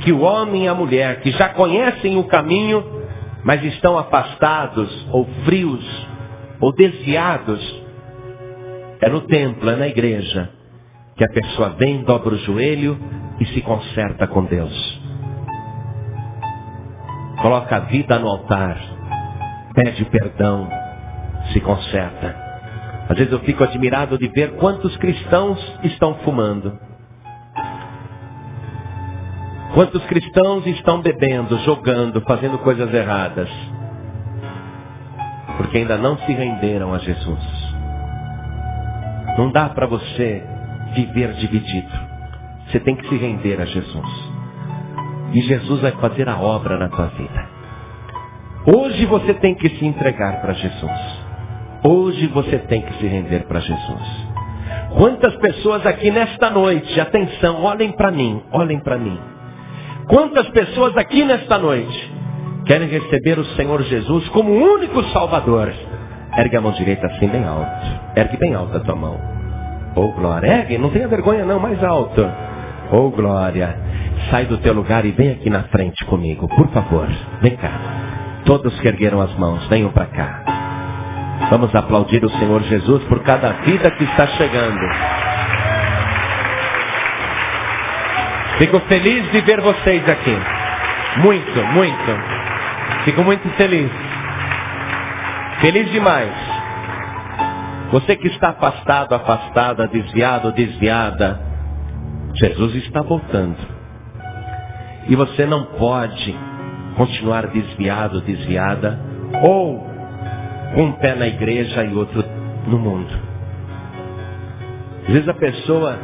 que o homem e a mulher que já conhecem o caminho, mas estão afastados, ou frios, ou desviados, é no templo, é na igreja, que a pessoa vem, dobra o joelho e se conserta com Deus. Coloca a vida no altar, pede perdão, se conserta. Às vezes eu fico admirado de ver quantos cristãos estão fumando. Quantos cristãos estão bebendo, jogando, fazendo coisas erradas. Porque ainda não se renderam a Jesus. Não dá para você viver dividido. Você tem que se render a Jesus. E Jesus vai fazer a obra na tua vida. Hoje você tem que se entregar para Jesus. Hoje você tem que se render para Jesus. Quantas pessoas aqui nesta noite, atenção, olhem para mim, olhem para mim. Quantas pessoas aqui nesta noite querem receber o Senhor Jesus como o único Salvador? Ergue a mão direita assim bem alto. Ergue bem alto a tua mão. Oh, glória. Ergue, não tenha vergonha não, mais alto. Oh, glória. Sai do teu lugar e vem aqui na frente comigo, por favor. Vem cá. Todos que ergueram as mãos, venham para cá. Vamos aplaudir o Senhor Jesus por cada vida que está chegando. Fico feliz de ver vocês aqui. Muito, muito. Fico muito feliz. Feliz demais. Você que está afastado, afastada, desviado, desviada, Jesus está voltando. E você não pode continuar desviado, desviada, ou com um pé na igreja e outro no mundo. Às vezes a pessoa,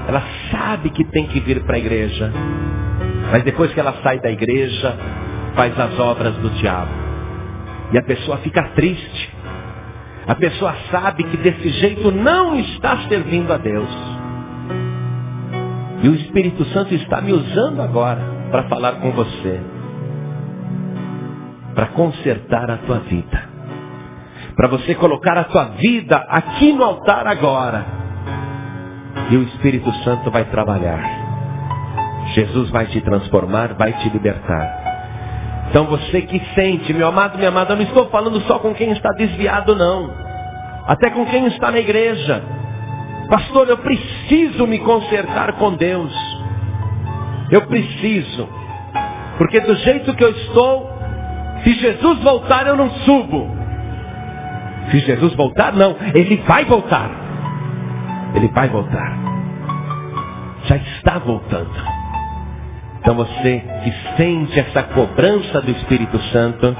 ela sabe que tem que vir para a igreja, mas depois que ela sai da igreja, faz as obras do diabo. E a pessoa fica triste. A pessoa sabe que desse jeito não está servindo a Deus. E o Espírito Santo está me usando agora para falar com você, para consertar a tua vida, para você colocar a tua vida aqui no altar agora. E o Espírito Santo vai trabalhar. Jesus vai te transformar, vai te libertar. Então você que sente, meu amado, minha amada, eu não estou falando só com quem está desviado não, até com quem está na igreja. Pastor, eu preciso me consertar com Deus. Eu preciso, porque do jeito que eu estou, se Jesus voltar eu não subo. Se Jesus voltar, não, Ele vai voltar. Ele vai voltar. Já está voltando. Então você que sente essa cobrança do Espírito Santo,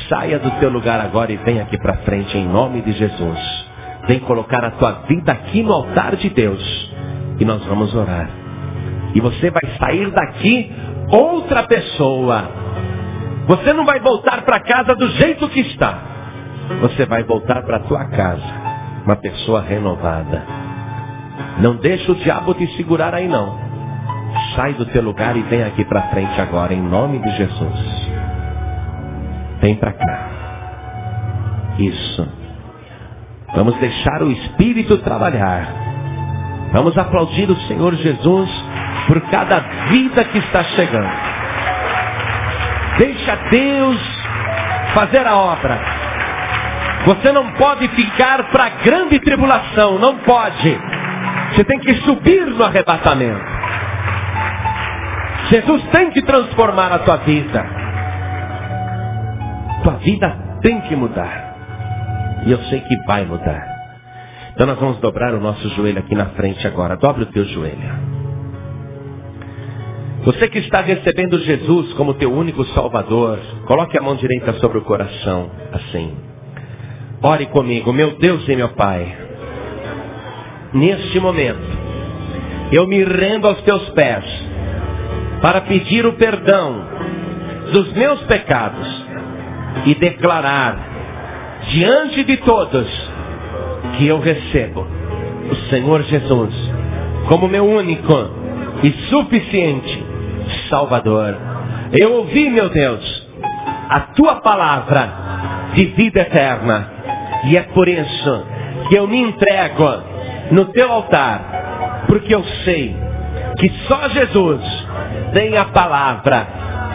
saia do teu lugar agora e vem aqui para frente em nome de Jesus. Vem colocar a tua vida aqui no altar de Deus. E nós vamos orar. E você vai sair daqui outra pessoa. Você não vai voltar para casa do jeito que está. Você vai voltar para a tua casa uma pessoa renovada. Não deixa o diabo te segurar aí não. Sai do teu lugar e vem aqui para frente agora, em nome de Jesus. Vem para cá. Isso. Vamos deixar o Espírito trabalhar. Vamos aplaudir o Senhor Jesus por cada vida que está chegando. Deixa Deus fazer a obra. Você não pode ficar para a grande tribulação, não pode. Você tem que subir no arrebatamento. Jesus tem que transformar a tua vida. Tua vida tem que mudar. E eu sei que vai mudar. Então nós vamos dobrar o nosso joelho aqui na frente agora. Dobre o teu joelho. Você que está recebendo Jesus como teu único Salvador, coloque a mão direita sobre o coração, assim. Ore comigo, meu Deus e meu Pai. Neste momento, eu me rendo aos teus pés para pedir o perdão dos meus pecados e declarar diante de todos que eu recebo o Senhor Jesus como meu único e suficiente Salvador. Eu ouvi, meu Deus, a tua palavra de vida eterna, e é por isso que eu me entrego no teu altar, porque eu sei que só Jesus tem a palavra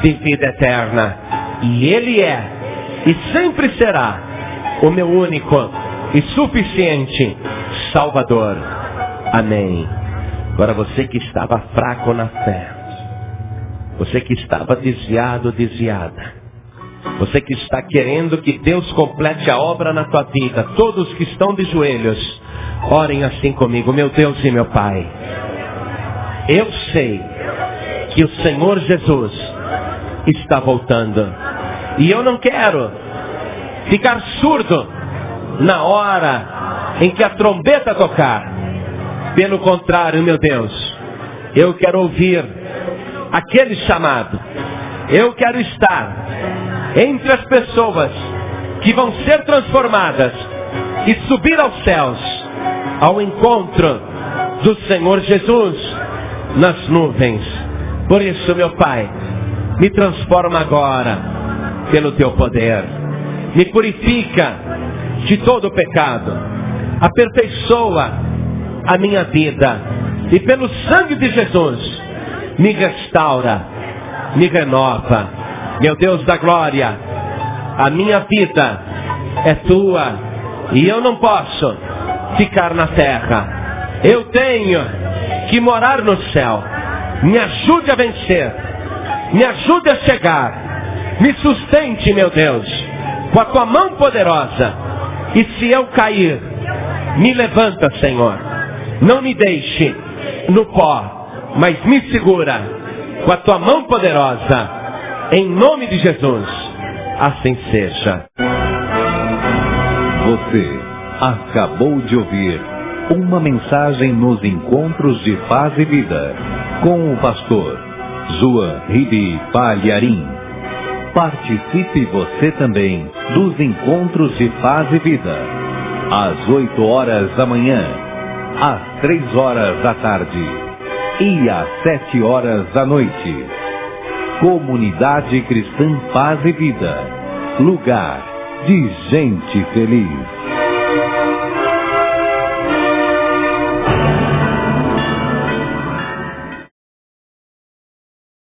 de vida eterna, e Ele é e sempre será o meu único e suficiente Salvador. Amém. Agora você que estava fraco na fé, você que estava desviado, desviada, você que está querendo que Deus complete a obra na tua vida, todos que estão de joelhos, orem assim comigo. Meu Deus e meu Pai, eu sei que o Senhor Jesus está voltando, e eu não quero ficar surdo na hora em que a trombeta tocar. Pelo contrário, meu Deus, eu quero ouvir aquele chamado. Eu quero estar entre as pessoas que vão ser transformadas e subir aos céus, ao encontro do Senhor Jesus nas nuvens. Por isso, meu Pai, me transforma agora pelo teu poder. Me purifica de todo o pecado. Aperfeiçoa a minha vida. E pelo sangue de Jesus, me restaura, me renova. Meu Deus da glória, a minha vida é tua. E eu não posso ficar na terra. Eu tenho que morar no céu. Me ajude a vencer. Me ajude a chegar. Me sustente, meu Deus, com a tua mão poderosa. E se eu cair, me levanta, Senhor. Não me deixe no pó, mas me segura com a tua mão poderosa. Em nome de Jesus, assim seja. Você acabou de ouvir uma mensagem nos Encontros de Paz e Vida, com o pastor João Ribe Palharim. Participe você também dos Encontros de Paz e Vida, às 8 horas da manhã, às 3 horas da tarde e às 7 horas da noite. Comunidade Cristã Paz e Vida, lugar de gente feliz.